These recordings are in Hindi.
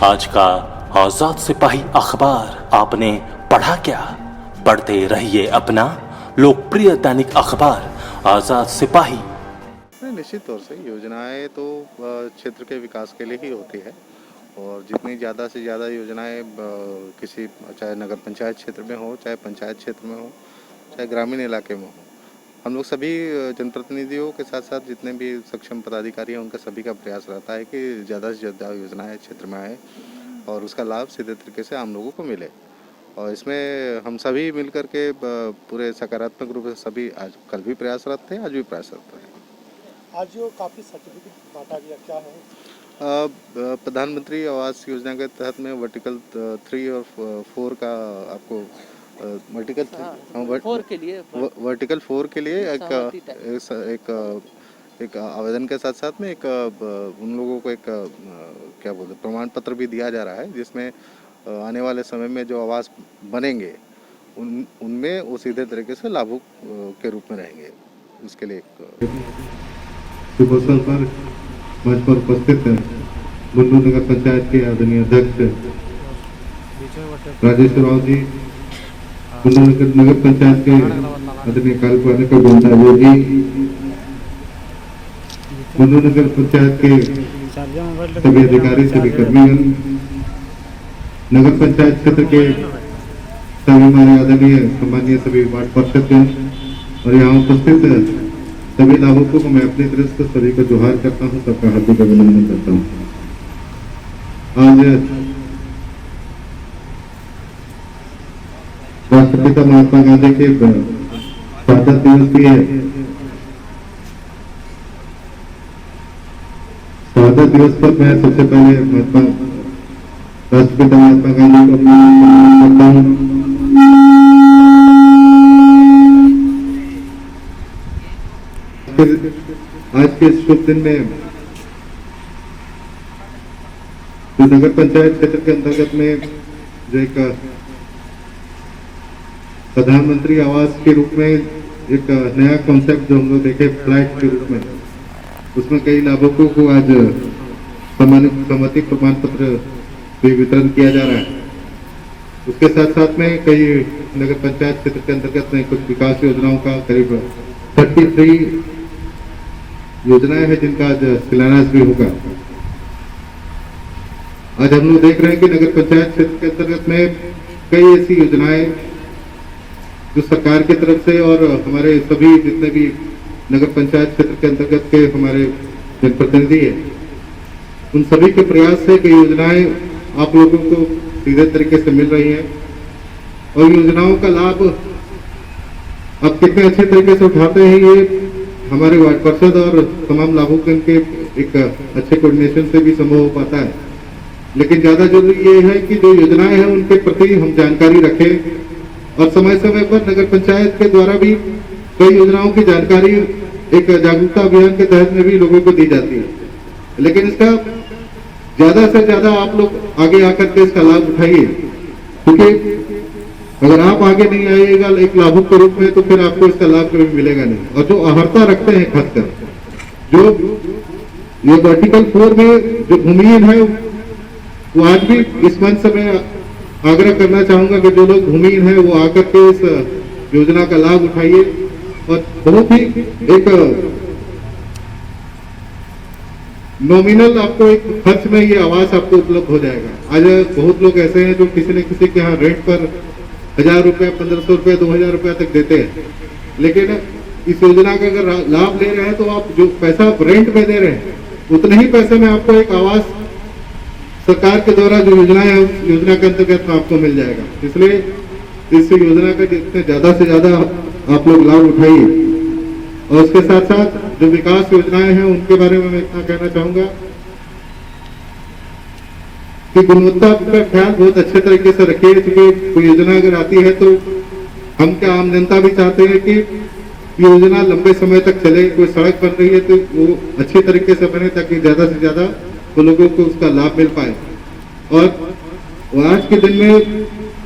आज का आजाद सिपाही अखबार आपने पढ़ा क्या? पढ़ते रहिए अपना लोकप्रिय दैनिक अखबार आजाद सिपाही। निश्चित तौर से योजनाएं तो क्षेत्र के विकास के लिए ही होती है और जितनी ज़्यादा से ज़्यादा योजनाएं किसी चाहे नगर पंचायत क्षेत्र में हो, चाहे पंचायत क्षेत्र में हो, चाहे ग्रामीण इलाके में हो, हम लोग सभी जनप्रतिनिधियों के साथ साथ जितने भी सक्षम पदाधिकारी हैं उनका सभी का प्रयास रहता है कि ज़्यादा से ज़्यादा योजनाएं क्षेत्र में आए और उसका लाभ सीधे तरीके से आम लोगों को मिले। और इसमें हम सभी मिलकर के पूरे सकारात्मक रूप से सभी आज कल भी प्रयासरत थे, आज भी प्रयासरत हैं। आज जो काफ़ी सर्टिफिकेट बांटा गया, क्या है? प्रधानमंत्री आवास योजना के तहत में वर्टिकल 3 और 4 का आपको वर्टिकल 4 के लिए एक आवेदन के साथ साथ में एक उन लोगों को एक क्या बोलते प्रमाण पत्र भी दिया जा रहा है जिसमें आने वाले समय में जो आवास बनेंगे उनमें वो सीधे तरीके से लाभुक के रूप में रहेंगे। इसके लिए एक शुभ अवसर पर मंच पर उपस्थित बुंडू नगर पंचायत के आदरणीय अध्यक्ष राजेश राव जी, बुंडू नगर पंचायत के आदरणीय कार्यपालिका गोविंदा जी, बुंडू नगर पंचायत के सभी अधिकारी, सभी कर्मीगण, नगर पंचायत क्षेत्र के सभी हमारे आदरणीय सम्मानीय सभी वार्ड पार्षदगण और यहाँ उपस्थित सभी लाभुकों को मैं अपनी तरफ से सभी को जोहार करता हूँ, सबका हार्दिक अभिनंदन करता हूँ। आज राष्ट्रपिता महात्मा गांधी के शहादत दिवस भी है। शहादत दिवस पर मैं सबसे पहले राष्ट्रपिता महात्मा गांधी को अपना करता हूँ। आज के इस शुभ दिन में जो नगर पंचायत क्षेत्र के अंतर्गत में जो एक प्रधानमंत्री आवास के रूप में एक नया कॉन्सेप्ट जो हम लोग देखे फ्लैट के रूप में, उसमें कई लाभुकों को आज सम्मति प्रमाण पत्र भी वितरण किया जा रहा है। उसके साथ साथ में कई नगर पंचायत क्षेत्र के अंतर्गत में कुछ विकास योजनाओं का करीब 33 योजनाएं हैं जिनका आज शिलान्यास भी होगा। आज हम लोग देख रहे हैं कि नगर पंचायत क्षेत्र के अंतर्गत में कई ऐसी योजनाएं जो सरकार की तरफ से और हमारे सभी जितने भी नगर पंचायत क्षेत्र के अंतर्गत के हमारे जनप्रतिनिधि है उन सभी के प्रयास से कई योजनाएं आप लोगों को सीधे तरीके से मिल रही हैं और योजनाओं का लाभ आप कितने अच्छे तरीके से उठाते हैं ये हमारे वार्ड पार्षद और तमाम लाभुकों के एक अच्छे कोऑर्डिनेशन से भी संभव हो पाता है। लेकिन ज्यादा जरूरी ये है कि जो योजनाएं हैं उनके प्रति हम जानकारी रखें और समय समय पर नगर पंचायत के द्वारा भी कई योजनाओं की जानकारी एक जागरूकता अभियान के तहत में भी लोगों को दी जाती है। लेकिन इसका ज्यादा से ज्यादा आप लोग आगे आकर के इसका लाभ उठाइए, क्योंकि अगर आप आगे नहीं आइएगा एक लाभुक के रूप में तो फिर आपको इसका लाभ कभी मिलेगा नहीं। और जो अहर्ता रखते हैं खासकर जो ये वर्टिकल 4 में जो भूमिहीन है वो आज भी इस मंच से मैं आग्रह करना चाहूंगा कि जो लोग भूमिहीन है वो आकर के इस योजना का लाभ उठाइए और बहुत ही एक नॉमिनल आपको एक खर्च में ये आवास आपको उपलब्ध हो जाएगा। आज बहुत लोग ऐसे हैं जो किसी न किसी के यहाँ रेंट पर 1000 रुपये, 1500 रुपये, 2000 रुपये तक देते हैं, लेकिन इस योजना का अगर लाभ ले रहे हैं तो आप जो पैसा आप रेंट में दे रहे हैं उतने ही पैसे में आपको एक आवास सरकार के द्वारा जो योजना है उस योजना के अंतर्गत आपको मिल जाएगा। इसलिए इस योजना का जितने ज्यादा से ज्यादा आप लोग लाभ उठाइए और उसके साथ साथ जो विकास योजनाएं हैं उनके बारे में मैं इतना कहना चाहूंगा कि गुणवत्ता का ख्याल बहुत अच्छे तरीके से रखिए, क्योंकि कोई योजना अगर आती है तो हम क्या आम जनता भी चाहते हैं कि योजना लंबे समय तक चले। कोई सड़क बन रही है तो वो अच्छे तरीके से बने ताकि ज्यादा से ज्यादा तो लोगों को उसका लाभ मिल पाए। और आज के दिन में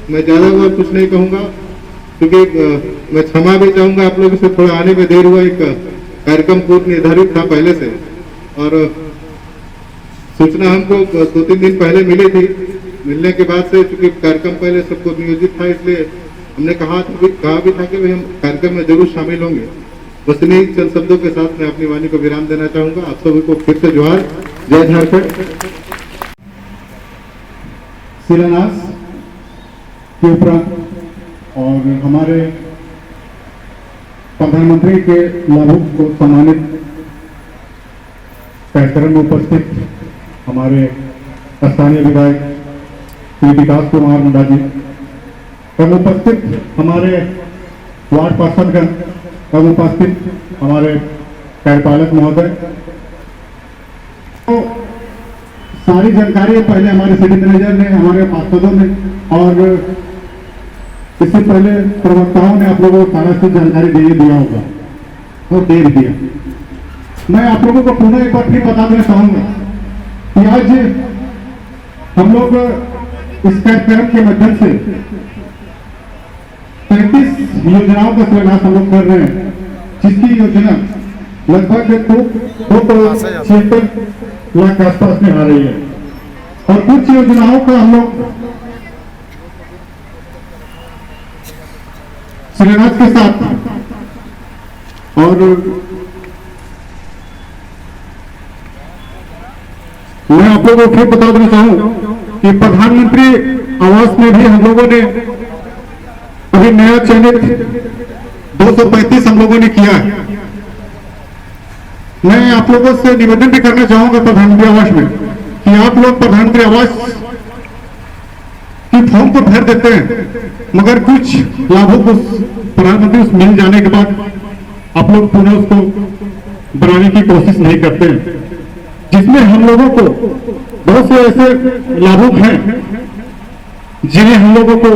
मैं ज्यादा बार कुछ नहीं कहूंगा, क्योंकि मैं क्षमा भी चाहूंगा आप लोगों से, थोड़ा आने में देर हुआ। एक कार्यक्रम पूर्व निर्धारित था पहले से और सूचना हमको 2-3 दिन पहले मिली थी। मिलने के बाद से चूंकि कार्यक्रम पहले सबको नियोजित था, इसलिए हमने कहा भी था कि भाई हम कार्यक्रम में जरूर शामिल होंगे। बस इन्हीं चंद शब्दों के साथ मैं अपनी वाणी को विराम देना चाहूंगा। आप सभी को फिर से जोहार। जय झारखंड। शिलान्यास के उपरांत और हमारे प्रधानमंत्री के लाभुक को सम्मानित कार्यक्रम में उपस्थित हमारे स्थानीय विधायक श्री विकास कुमार मुंडा जी एवं उपस्थित हमारे वार्ड पार्षदगण एवं उपस्थित हमारे कार्यपालक महोदय, तो सारी जानकारी पहले हमारे सिटी मैनेजर ने, हमारे पार्षदों ने और इससे पहले प्रवक्ताओं ने आप लोगों को सारा चीज जानकारी दिया होगा और दे दिया। मैं आप लोगों को पुनः एक बार फिर बता देना चाहूंगा कि आज हम लोग इस कार्यक्रम के माध्यम से 35 योजनाओं का शिलान्यास हम लोग कर रहे हैं, जिसकी योजना लगभग 2 करोड़ 76 लाख के आसपास में आ रही है। और कुछ योजनाओं का हम लोग शिलान्यास के साथ और मैं आप लोगों को फिर बता देना चाहूं कि प्रधानमंत्री आवास में भी हम लोगों ने अभी नया चयनित 235 हम लोगों ने किया है। मैं आप लोगों से निवेदन भी करना चाहूंगा प्रधानमंत्री आवास में कि आप लोग प्रधानमंत्री आवास की फॉर्म तो भर देते हैं, मगर कुछ लाभों को प्रधानमंत्री उस मिल जाने के बाद आप लोग पुनः उसको बनाने की कोशिश नहीं करते हैं, जिसमें हम लोगों को बहुत से ऐसे लाभुक हैं जिन्हें हम लोगों को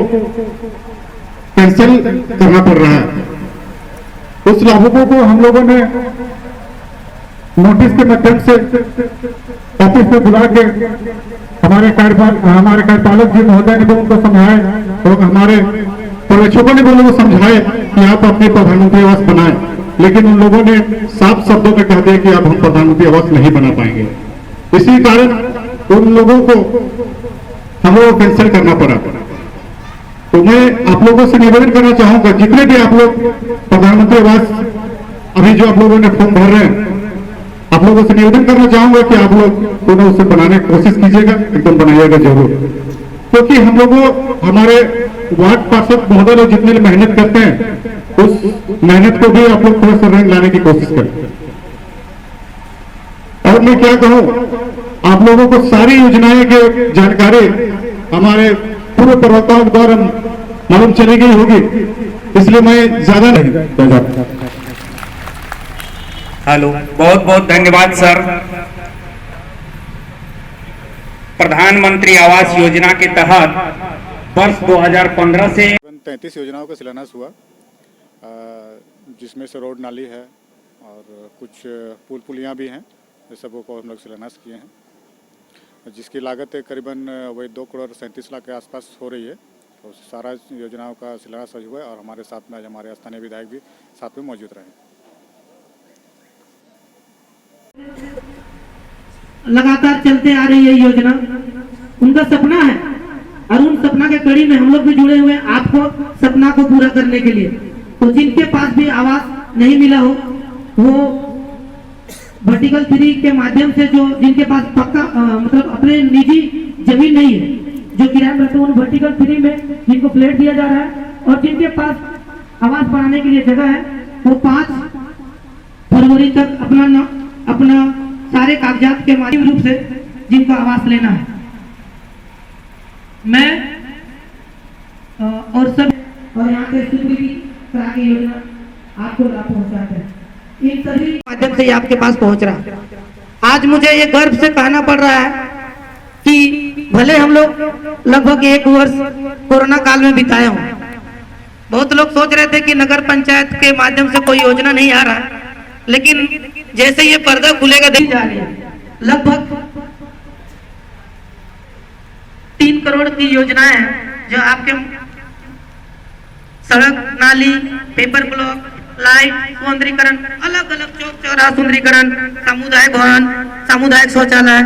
कैंसिल करना पड़ रहा है। उस लाभुकों को हम लोगों ने नोटिस के माध्यम से ऑफिस में बुला के हमारे कार्यपालक जी महोदय ने भी उनको समझाए और हमारे पर्यवेक्षकों ने भी उनको समझाए कि आप अपने प्रधानमंत्री आवास बनाएं, लेकिन उन लोगों ने साफ शब्दों में कह दिया कि अब हम प्रधानमंत्री आवास नहीं बना पाएंगे। इसी कारण उन लोगों को हम लोगों को कैंसिल करना पड़ा। तो मैं आप लोगों से निवेदन करना चाहूंगा, जितने भी आप लोग प्रधानमंत्री आवास अभी जो आप लोगों ने फॉर्म भर रहे हैं, आप लोगों से निवेदन करना चाहूंगा कि आप लोग पुनः उसे बनाने की कोशिश कीजिएगा, एकदम बनाइएगा जरूर, क्योंकि हम लोगों हमारे वार्ड पार्षद महोदय लोग जितने मेहनत करते हैं उस मेहनत को भी आप लोग थोड़ा सा रंग लाने की कोशिश करें। और मैं क्या कहूं, आप लोगों को सारी योजनाएं की जानकारी हमारे पूर्व प्रवक्ताओं के द्वारा मालूम चली गई होगी, इसलिए मैं ज्यादा नहीं। हेलो, बहुत बहुत धन्यवाद सर। प्रधानमंत्री आवास योजना के तहत वर्ष 2015 से 33 योजनाओं का शिलान्यास हुआ, जिसमें से रोड नाली है और कुछ पुलियाँ भी हैं, सबों को हम लोग शिलान्यास किए हैं, जिसकी लागत करीबन वही 2 करोड़ 37 लाख के आसपास हो रही है। तो सारा योजनाओं का शिलान्यास हुआ है और हमारे साथ में आज हमारे स्थानीय विधायक भी साथ में मौजूद रहे। लगातार चलते आ रही है योजना, उनका सपना है और उन सपना के कड़ी में हम लोग भी जुड़े हुए हैं आपको सपना को पूरा करने के लिए। तो जिनके पास भी आवास नहीं मिला हो, वो वर्टिकल 3 के माध्यम से, जो जिनके पास पक्का मतलब अपने निजी जमीन नहीं है, जो किराए में रहते हैं, उन वर्टिकल 3 में जिनको फ्लैट दिया जा रहा है, और जिनके पास आवास बनाने के लिए जगह है, वो 5 फरवरी तक अपना सारे कागजात के माध्यम रूप से जिनको आवास लेना है, मैं और सब और यहाँ के स्वीकृति करा के योजना आपको लाभ पहुँचाते हैं। इन सभी माध्यम से आपके पास पहुँच रहा है। आज मुझे ये गर्व से कहना पड़ रहा है कि भले हम लोग लगभग 1 वर्ष कोरोना काल में बिताए हों, बहुत लोग सोच रहे थे कि नगर पंचायत के माध्यम से कोई योजना नहीं आ रहा है, लेकिन जैसे ये पर्दा खुलेगा देख जा रही है, लगभग 3 करोड़ की योजनाएं हैं जो आपके सड़क, नाली, पेपर ब्लॉक, लाइट, सौंदर्यीकरण, अलग अलग चौक चौराहा सुंदरीकरण, सामुदायिक भवन, सामुदायिक शौचालय,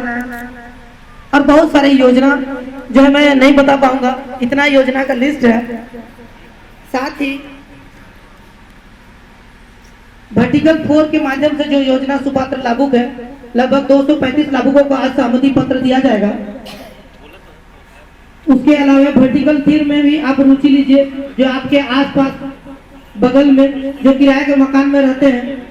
और बहुत सारी योजना जो है मैं नहीं बता पाऊंगा, इतना योजना का लिस्ट है। साथ ही वर्टिकल 4 के माध्यम से जो योजना सुपात्र लाभुक है, लगभग 235 लाभुकों को आज सहमति पत्र दिया जाएगा। उसके अलावा वर्टिकल 3 में भी आप रुचि लीजिए, जो आपके आसपास बगल में जो किराए के मकान में रहते हैं